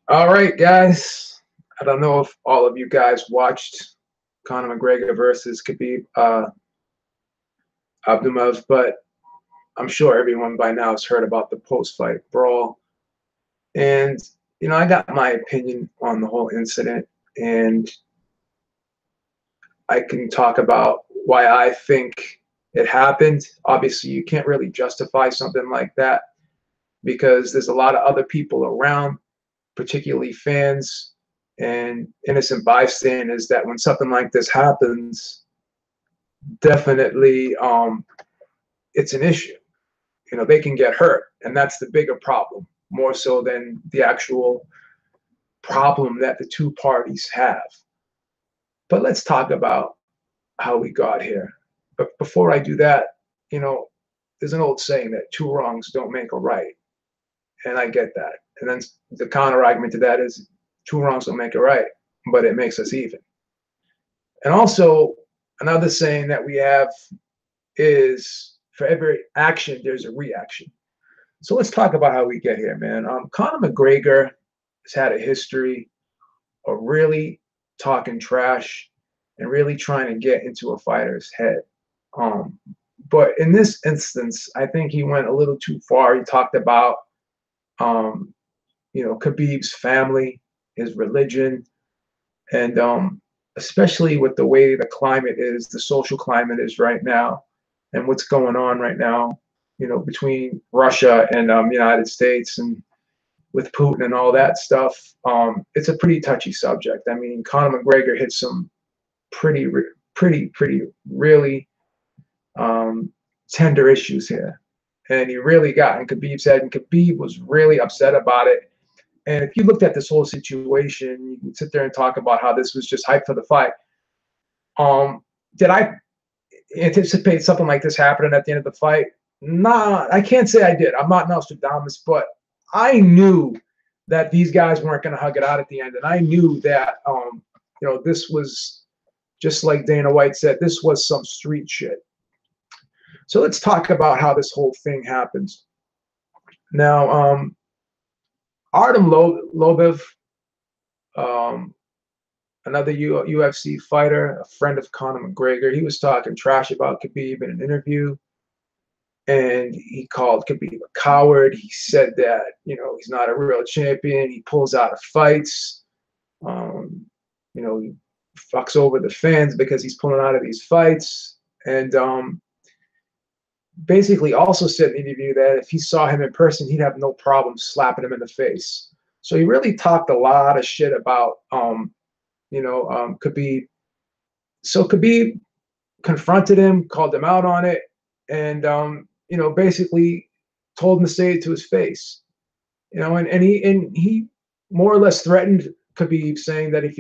All right, guys. I don't know if all of you guys watched Conor McGregor versus Khabib Abdulmov, but I'm sure everyone by now has heard about the post-fight brawl. And I got my opinion on the whole incident, and I can talk about why I think it happened. Obviously, you can't really justify something like that because there's a lot of other people around, particularly fans and innocent bystanders, that when something like this happens, definitely it's an issue. They can get hurt, and that's the bigger problem, more so than the actual problem that the two parties have. But let's talk about how we got here. But before I do that, you know, there's an old saying that two wrongs don't make a right, and I get that. And then the counter argument to that is two wrongs don't make a right, but it makes us even. And also, another saying that we have is for every action, there's a reaction. So let's talk about how we get here, man. Conor McGregor has had a history of really talking trash and really trying to get into a fighter's head. Um, but in this instance, I think he went a little too far. He talked about, um, Khabib's family, his religion, and especially with the way the climate is, the social climate is right now, and what's going on right now, between Russia and United States, and with Putin and all that stuff. It's a pretty touchy subject. I mean, Conor McGregor hit some pretty, pretty, really tender issues here, and he really got in Khabib's head, and Khabib was really upset about it. And if you looked at this whole situation, you can sit there and talk about how this was just hype for the fight. Did I anticipate something like this happening at the end of the fight? Nah, I can't say I did. I'm not Nostradamus, but I knew that these guys weren't going to hug it out at the end, and I knew that this was just like Dana White said, this was some street shit. So let's talk about how this whole thing happens. Now, Artem Lobov, um, another UFC fighter, a friend of Conor McGregor, he was talking trash about Khabib in an interview, and he called Khabib a coward. He said that he's not a real champion. He pulls out of fights. He fucks over the fans because he's pulling out of these fights, and basically also said in the interview that if he saw him in person, he'd have no problem slapping him in the face. So he really talked a lot of shit about Khabib. So Khabib confronted him, called him out on it, and basically told him to say it to his face. And he more or less threatened Khabib, saying that if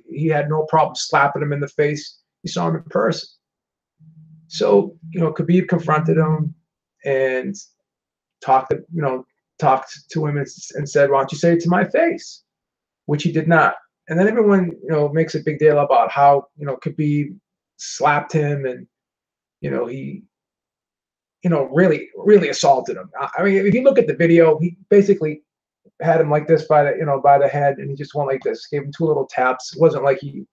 he had no problem slapping him in the face, he saw him in person. So Khabib confronted him and talked to him and said, "Why don't you say it to my face?" Which he did not. And then everyone makes a big deal about how Khabib slapped him, and he really assaulted him. I mean, if you look at the video, he basically had him like this by the head, and he just went like this, gave him two little taps. It wasn't like he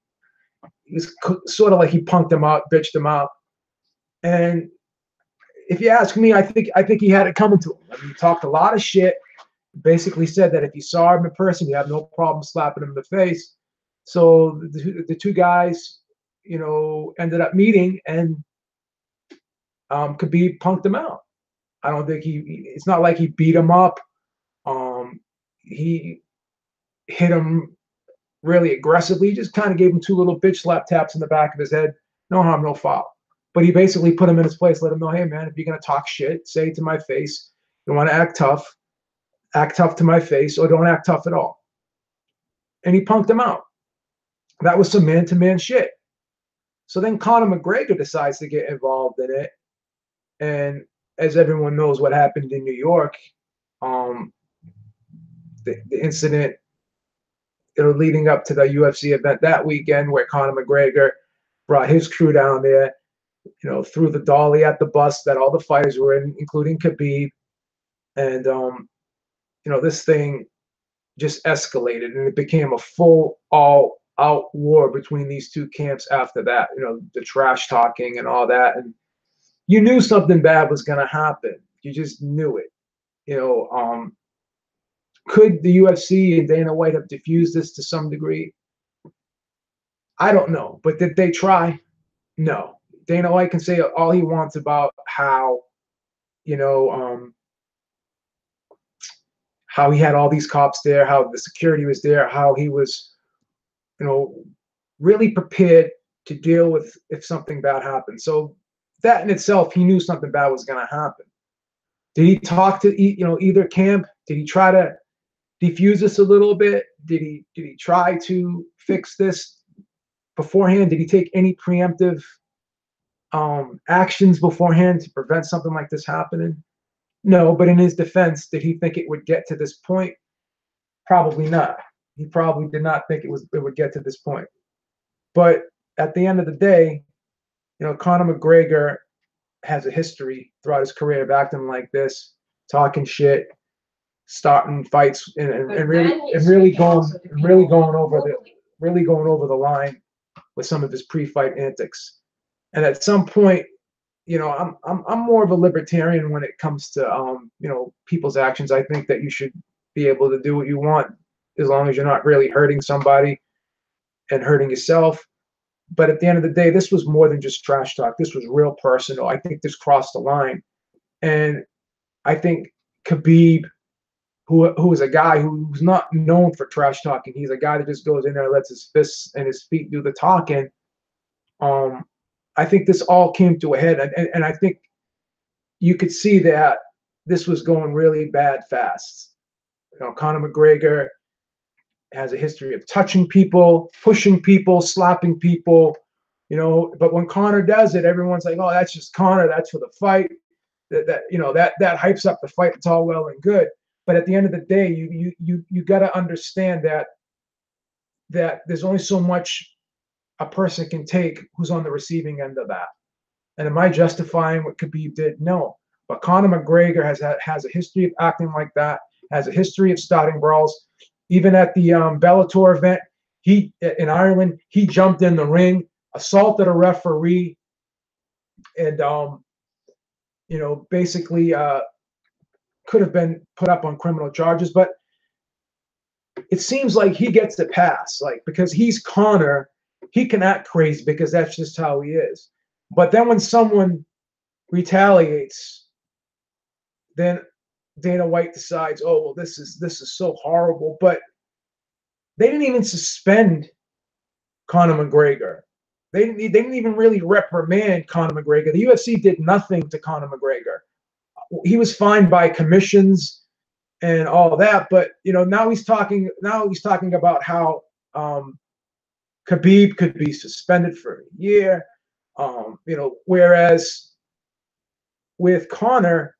was sort of like he punked him out, bitched him out. And if you ask me, I think he had it coming to him. I mean, he talked a lot of shit. Basically said that if you saw him in person, you have no problem slapping him in the face. So the two guys, ended up meeting, and Khabib punked him out. I don't think it's not like he beat him up. He hit him really aggressively. He just kind of gave him two little bitch slap taps in the back of his head. No harm, no foul. But he basically put him in his place, let him know, hey, man, if you're going to talk shit, say it to my face. You want to act tough to my face, or don't act tough at all. And he punked him out. That was some man-to-man shit. So then Conor McGregor decides to get involved in it. And as everyone knows what happened in New York, the incident leading up to the UFC event that weekend, where Conor McGregor brought his crew down there, threw the dolly at the bus that all the fighters were in, including Khabib. And, this thing just escalated, and it became a full all-out war between these two camps after that. You know, the trash talking and all that, and you knew something bad was going to happen. You just knew it. You know, could the UFC and Dana White have diffused this to some degree? I don't know, but did they try? No. Dana White can say all he wants about how, you know, how he had all these cops there, how the security was there, how he was, you know, really prepared to deal with if something bad happened. So that in itself, he knew something bad was going to happen. Did he talk to either camp? Did he try to defuse this a little bit? Did he try to fix this beforehand? Did he take any preemptive actions beforehand to prevent something like this happening? No, but in his defense, did he think it would get to this point? Probably not. He probably did not think it would get to this point. But at the end of the day, you know, Conor McGregor has a history throughout his career of acting like this, talking shit, starting fights, and really going over the line with some of his pre-fight antics. And at some point, you know, I'm more of a libertarian when it comes to you know, people's actions. I think that you should be able to do what you want as long as you're not really hurting somebody and hurting yourself. But at the end of the day, this was more than just trash talk. This was real personal. I think this crossed the line. And I think Khabib, who is a guy who's not known for trash talking, he's a guy that just goes in there and lets his fists and his feet do the talking. I think this all came to a head. And I think you could see that this was going really bad fast. You know, Conor McGregor has a history of touching people, pushing people, slapping people, you know, but when Conor does it, everyone's like, oh, that's just Conor, that's for the fight. That you know, that hypes up the fight. It's all well and good. But at the end of the day, you got to understand that there's only so much a person can take who's on the receiving end of that. And am I justifying what Khabib did? No. But Conor McGregor has a history of acting like that, has a history of starting brawls. Even at the Bellator event, in Ireland, he jumped in the ring, assaulted a referee, and you know, basically could have been put up on criminal charges. But it seems like he gets the pass, like, because he's Conor, he can act crazy because that's just how he is. But then when someone retaliates, then Dana White decides, oh, well, this is so horrible. But they didn't even suspend Conor McGregor. They didn't even really reprimand Conor McGregor. The UFC did nothing to Conor McGregor. He was fined by commissions and all that. But you know, now he's talking about how Khabib could be suspended for a year. You know, whereas with Conor,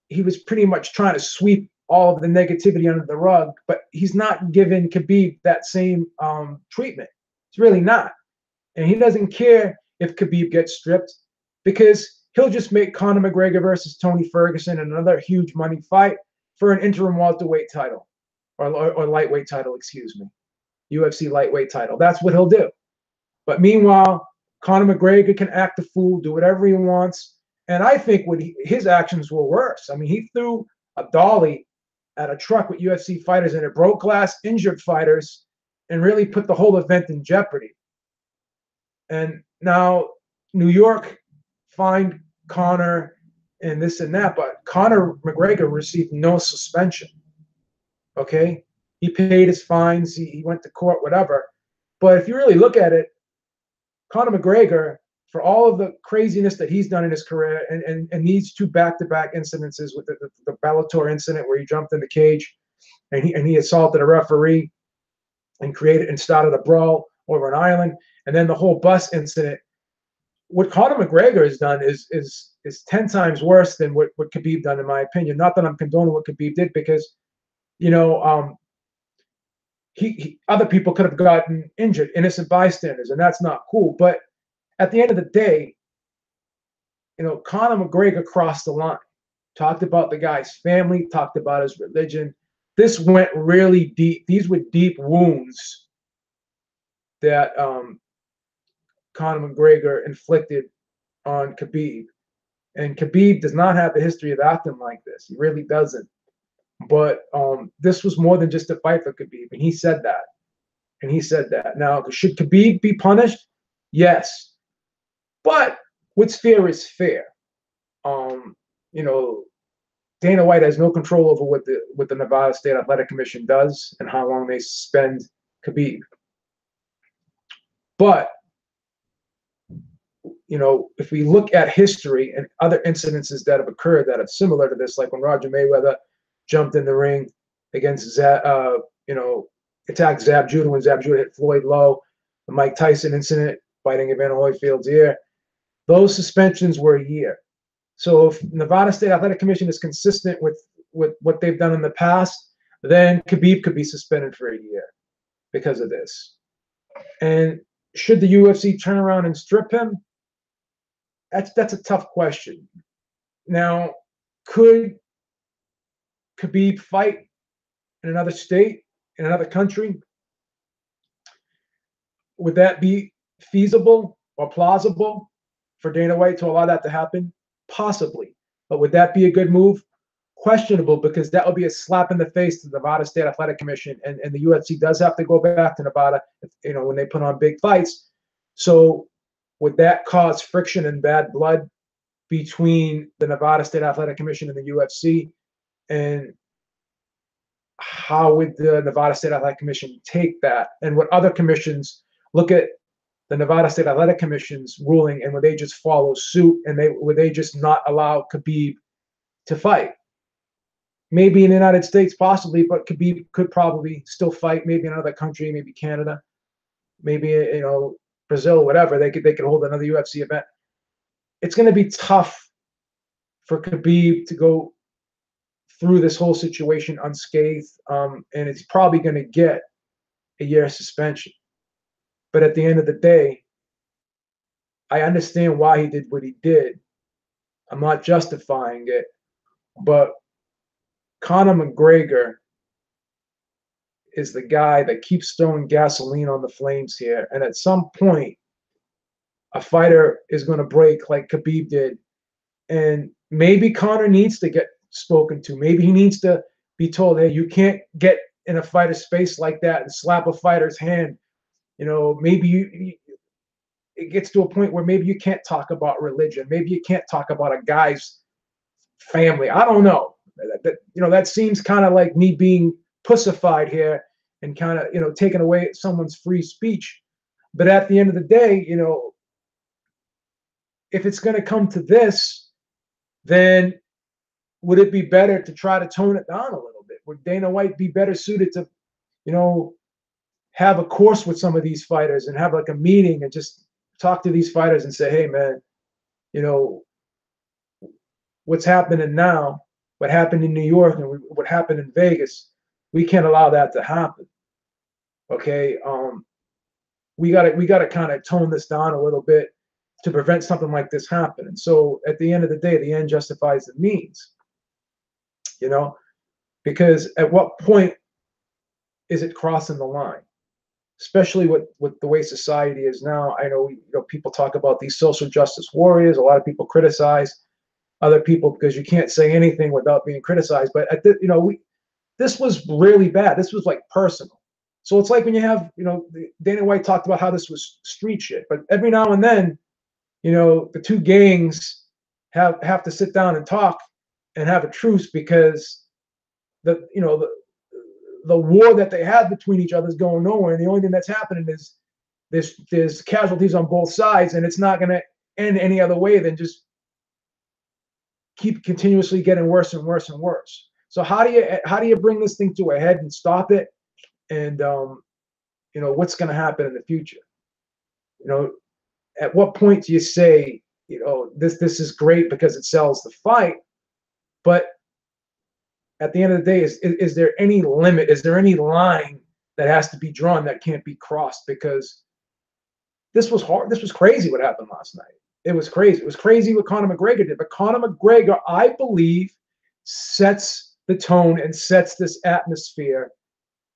he was pretty much trying to sweep all of the negativity under the rug, but he's not giving Khabib that same treatment. It's really not. And he doesn't care if Khabib gets stripped because he'll just make Conor McGregor versus Tony Ferguson another huge money fight for an interim welterweight title or lightweight title, excuse me, UFC lightweight title. That's what he'll do. But meanwhile, Conor McGregor can act a fool, do whatever he wants. And I think his actions were worse. I mean, he threw a dolly at a truck with UFC fighters and it broke glass, injured fighters, and really put the whole event in jeopardy. And now New York fined Conor and this and that, but Conor McGregor received no suspension. Okay? He paid his fines, he went to court, whatever. But if you really look at it, Conor McGregor, for all of the craziness that he's done in his career, and these two back-to-back incidences with the Bellator incident where he jumped in the cage and he assaulted a referee and started a brawl over an island, and then the whole bus incident. What Conor McGregor has done is 10 times worse than what Khabib done, in my opinion. Not that I'm condoning what Khabib did, because you know, other people could have gotten injured, innocent bystanders, and that's not cool. But at the end of the day, you know, Conor McGregor crossed the line. Talked about the guy's family, talked about his religion, this went really deep. These were deep wounds that Conor McGregor inflicted on Khabib. And Khabib does not have a history of acting like this. He really doesn't. But this was more than just a fight for Khabib, and he said that. And he said that. Now, should Khabib be punished? Yes. But what's fair is fair. You know, Dana White has no control over what the Nevada State Athletic Commission does and how long they suspend Khabib. But you know, if we look at history and other incidences that have occurred that are similar to this, like when Roger Mayweather jumped in the ring against you know, attacked Zab Judah when Zab Judah hit Floyd Lowe, the Mike Tyson incident, biting Evander Holyfield's ear, those suspensions were a year. So if Nevada State Athletic Commission is consistent with what they've done in the past, then Khabib could be suspended for a year because of this. And should the UFC turn around and strip him? That's a tough question. Now, could Khabib fight in another state, in another country? Would that be feasible or plausible for Dana White to allow that to happen? Possibly. But would that be a good move? Questionable, because that would be a slap in the face to the Nevada State Athletic Commission, and the UFC does have to go back to Nevada, you know, when they put on big fights. So would that cause friction and bad blood between the Nevada State Athletic Commission and the UFC? And how would the Nevada State Athletic Commission take that? And would other commissions look at the Nevada State Athletic Commission's ruling, and would they just follow suit, and would they just not allow Khabib to fight? Maybe in the United States, possibly, but Khabib could probably still fight. Maybe in another country, maybe Canada, maybe, you know, Brazil, whatever. They could hold another UFC event. It's going to be tough for Khabib to go through this whole situation unscathed, and it's probably going to get a year suspension. But at the end of the day, I understand why he did what he did. I'm not justifying it, but Conor McGregor is the guy that keeps throwing gasoline on the flames here. And at some point, a fighter is going to break like Khabib did. And maybe Conor needs to get spoken to. Maybe he needs to be told, hey, you can't get in a fighter's space like that and slap a fighter's hand. You know, maybe it gets to a point where maybe you can't talk about religion. Maybe you can't talk about a guy's family. I don't know. You know, that seems kind of like me being pussified here and kind of, you know, taking away someone's free speech. But at the end of the day, you know, if it's going to come to this, then would it be better to try to tone it down a little bit? Would Dana White be better suited to, you know, have a course with some of these fighters and have like a meeting and just talk to these fighters and say, hey, man, you know, what's happening now, what happened in New York and what happened in Vegas, we can't allow that to happen. Okay, we got to kind of tone this down a little bit to prevent something like this happening. So at the end of the day, the end justifies the means. You know, because at what point is it crossing the line? Especially with the way society is now. I know, you know, people talk about these social justice warriors. A lot of people criticize other people because you can't say anything without being criticized. But you know, this was really bad. This was like personal. So it's like when you have, you know, Dana White talked about how this was street shit. But every now and then, you know, the two gangs have to sit down and talk and have a truce, because the war that they had between each other is going nowhere. And the only thing that's happening is there's casualties on both sides, and it's not going to end any other way than just keep continuously getting worse and worse and worse. So how do you bring this thing to a head and stop it? And you know, what's going to happen in the future? You know, at what point do you say, you know, this is great because it sells the fight, but at the end of the day, is there any limit? Is there any line that has to be drawn that can't be crossed? Because this was hard. This was crazy what happened last night. It was crazy. It was crazy what Conor McGregor did. But Conor McGregor, I believe, sets the tone and sets this atmosphere.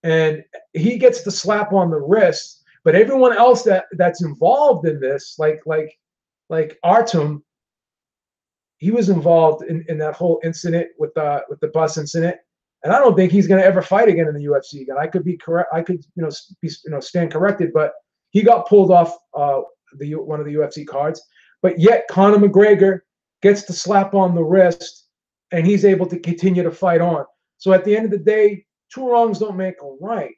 And he gets the slap on the wrist, but everyone else that's involved in this, like Artem, he was involved in that whole incident with the bus incident, and I don't think he's going to ever fight again in the UFC again. I could be correct. I could stand corrected, but he got pulled off one of the UFC cards. But yet Conor McGregor gets the slap on the wrist, and he's able to continue to fight on. So at the end of the day, two wrongs don't make a right,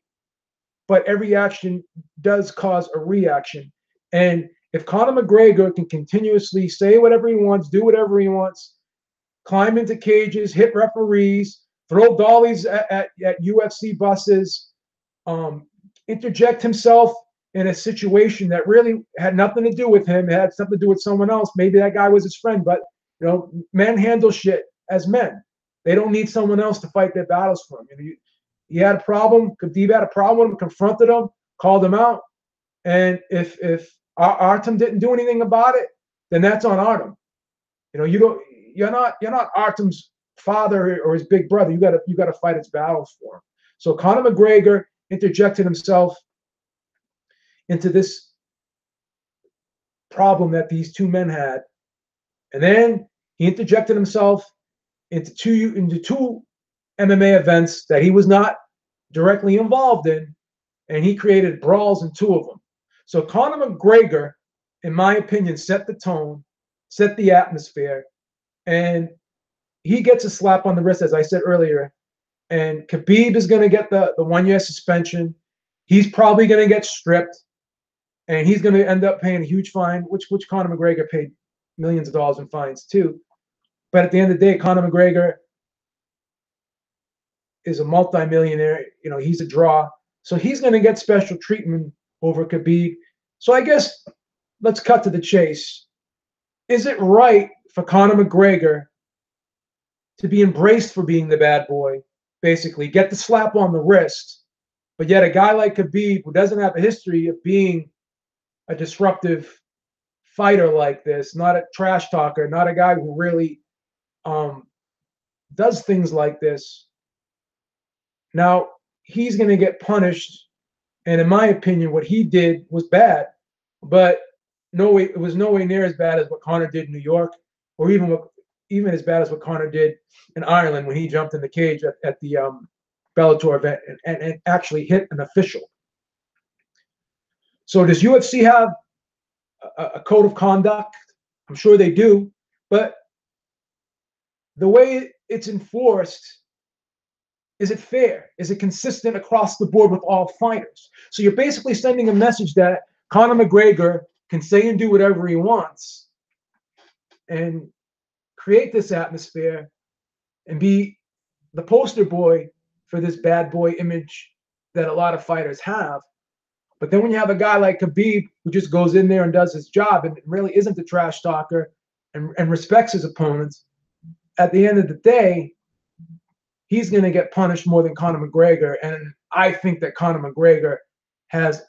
but every action does cause a reaction. And if Conor McGregor can continuously say whatever he wants, do whatever he wants, climb into cages, hit referees, throw dollies at UFC buses, interject himself in a situation that really had nothing to do with him, it had something to do with someone else. Maybe that guy was his friend, but men handle shit as men. They don't need someone else to fight their battles for them. He had a problem. Khabib had a problem with him, confronted him, called him out. And if Artem didn't do anything about it, then that's on Artem. You're not Artem's father or his big brother. You gotta fight his battles for him. So Conor McGregor interjected himself into this problem that these two men had, and then he interjected himself into two MMA events that he was not directly involved in, and he created brawls in two of them. So Conor McGregor, in my opinion, set the tone, set the atmosphere, and he gets a slap on the wrist, as I said earlier. And Khabib is going to get the 1-year suspension. He's probably going to get stripped, and he's going to end up paying a huge fine, which Conor McGregor paid millions of dollars in fines too. But at the end of the day, Conor McGregor is a multimillionaire. He's a draw. So he's going to get special treatment over Khabib. So I guess let's cut to the chase. Is it right for Conor McGregor to be embraced for being the bad boy, basically get the slap on the wrist, but yet a guy like Khabib, who doesn't have a history of being a disruptive fighter like this, not a trash talker, not a guy who really does things like this, now he's going to get punished. And in my opinion, what he did was bad, but it was no way near as bad as what Conor did in New York, or even as bad as what Conor did in Ireland when he jumped in the cage at the Bellator event and actually hit an official. So does UFC have a code of conduct? I'm sure they do, but the way it's enforced, is it fair? Is it consistent across the board with all fighters? So you're basically sending a message that Conor McGregor can say and do whatever he wants and create this atmosphere and be the poster boy for this bad boy image that a lot of fighters have. But then when you have a guy like Khabib who just goes in there and does his job and really isn't a trash talker and respects his opponents, at the end of the day, he's going to get punished more than Conor McGregor. And I think that Conor McGregor has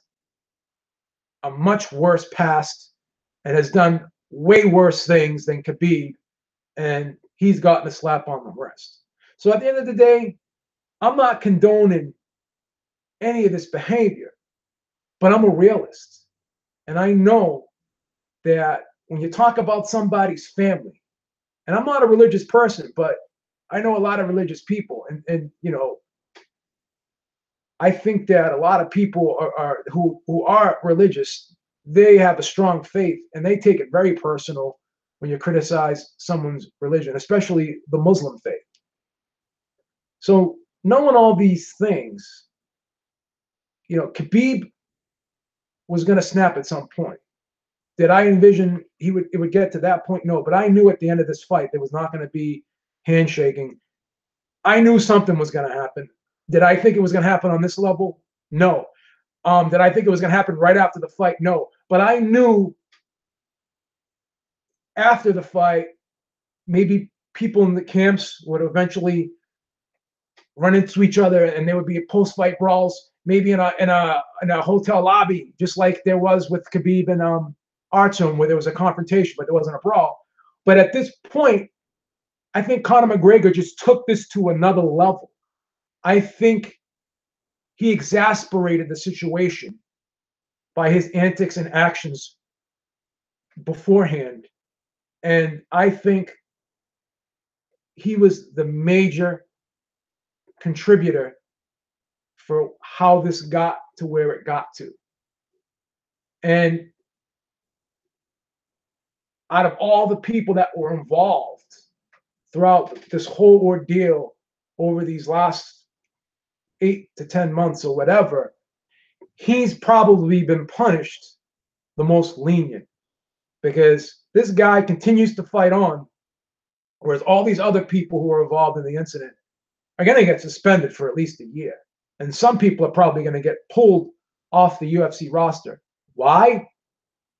a much worse past and has done way worse things than Khabib. And he's gotten a slap on the wrist. So at the end of the day, I'm not condoning any of this behavior, but I'm a realist. And I know that when you talk about somebody's family, and I'm not a religious person, but I know a lot of religious people, and I think that a lot of people who are religious, they have a strong faith, and they take it very personal when you criticize someone's religion, especially the Muslim faith. So knowing all these things, Khabib was going to snap at some point. Did I envision it would get to that point? No, but I knew at the end of this fight there was not going to be handshaking. I knew something was going to happen. Did I think it was going to happen on this level? No. Did I think it was going to happen right after the fight? No. But I knew after the fight, maybe people in the camps would eventually run into each other, and there would be post-fight brawls, maybe in a hotel lobby, just like there was with Khabib and Artem, where there was a confrontation, but there wasn't a brawl. But at this point, I think Conor McGregor just took this to another level. I think he exasperated the situation by his antics and actions beforehand. And I think he was the major contributor for how this got to where it got to. And out of all the people that were involved throughout this whole ordeal over these last 8 to 10 months or whatever, he's probably been punished the most lenient, because this guy continues to fight on, whereas all these other people who are involved in the incident are going to get suspended for at least a year. And some people are probably going to get pulled off the UFC roster. Why?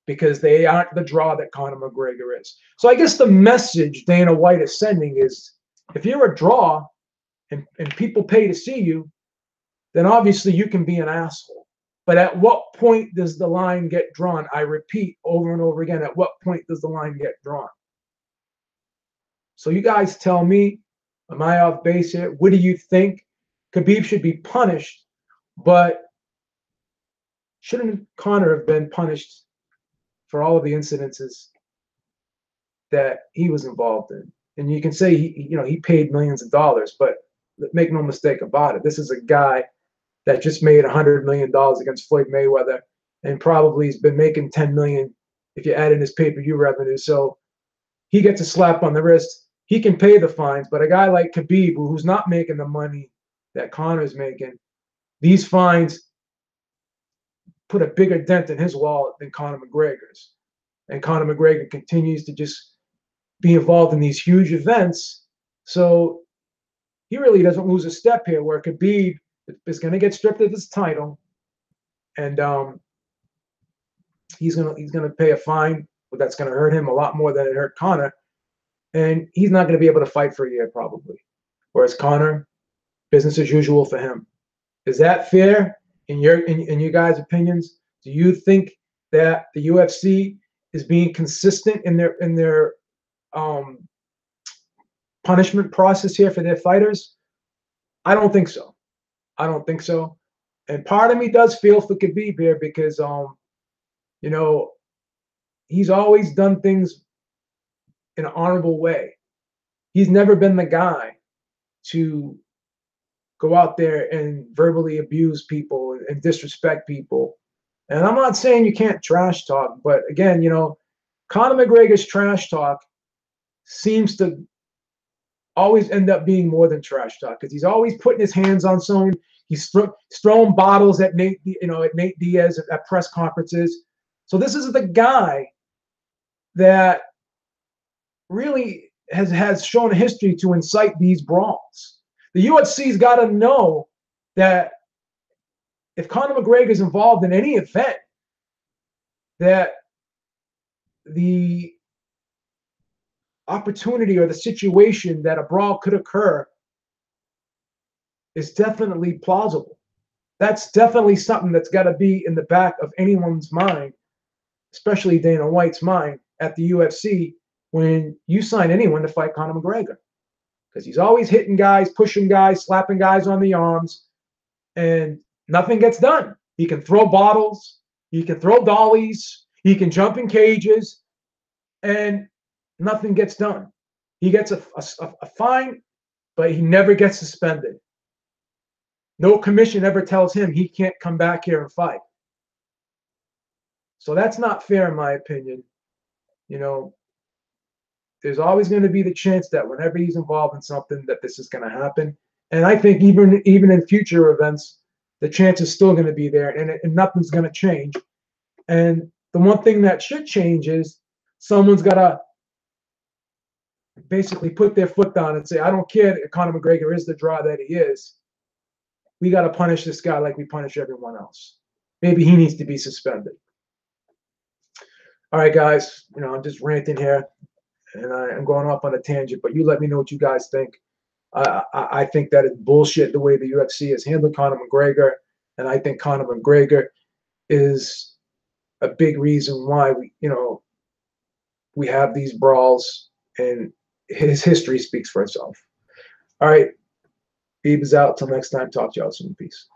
Because they aren't the draw that Conor McGregor is. So I guess the message Dana White is sending is, if you're a draw and people pay to see you, then obviously you can be an asshole. But at what point does the line get drawn? I repeat over and over again, at what point does the line get drawn? So you guys tell me, am I off base here? What do you think? Khabib should be punished, but shouldn't Conor have been punished for all of the incidences that he was involved in? And you can say he paid millions of dollars, but make no mistake about it, this is a guy that just made $100 million against Floyd Mayweather, and probably has been making $10 million if you add in his pay-per-view revenue. So he gets a slap on the wrist. He can pay the fines, but a guy like Khabib, who's not making the money that Conor's making, these fines put a bigger dent in his wallet than Conor McGregor's. And Conor McGregor continues to just be involved in these huge events. So he really doesn't lose a step here, where Khabib is going to get stripped of his title, and he's going to pay a fine, but that's going to hurt him a lot more than it hurt Conor. And he's not going to be able to fight for a year probably. Whereas Conor, business as usual for him. Is that fair in you guys' opinions? Do you think that the UFC is being consistent in their punishment process here for their fighters? I don't think so. I don't think so. And part of me does feel for Khabib here, because he's always done things in an honorable way. He's never been the guy to go out there and verbally abuse people and disrespect people. And I'm not saying you can't trash talk, but again, Conor McGregor's trash talk seems to always end up being more than trash talk, because he's always putting his hands on someone. He's throwing bottles at Nate Diaz at press conferences. So this is the guy that really has shown a history to incite these brawls. The UFC's got to know that if Conor McGregor is involved in any event, that the opportunity or the situation that a brawl could occur is definitely plausible. That's definitely something that's got to be in the back of anyone's mind, especially Dana White's mind at the UFC, when you sign anyone to fight Conor McGregor. Because he's always hitting guys, pushing guys, slapping guys on the arms, and nothing gets done. He can throw bottles, he can throw dollies, he can jump in cages, and nothing gets done. He gets a fine, but he never gets suspended. No commission ever tells him he can't come back here and fight. So that's not fair, in my opinion. There's always going to be the chance that whenever he's involved in something, that this is going to happen. And I think even in future events, the chance is still going to be there, and nothing's going to change. And the one thing that should change is someone's got to basically put their foot down and say, I don't care if Conor McGregor is the draw that he is. We got to punish this guy like we punish everyone else. Maybe he needs to be suspended. All right, guys, I'm just ranting here, and I'm going off on a tangent, but you let me know what you guys think. I think that it's bullshit the way the UFC has handled Conor McGregor, and I think Conor McGregor is a big reason why we have these brawls, and his history speaks for itself. All right, Beeb is out. Till next time, talk to y'all soon. Peace.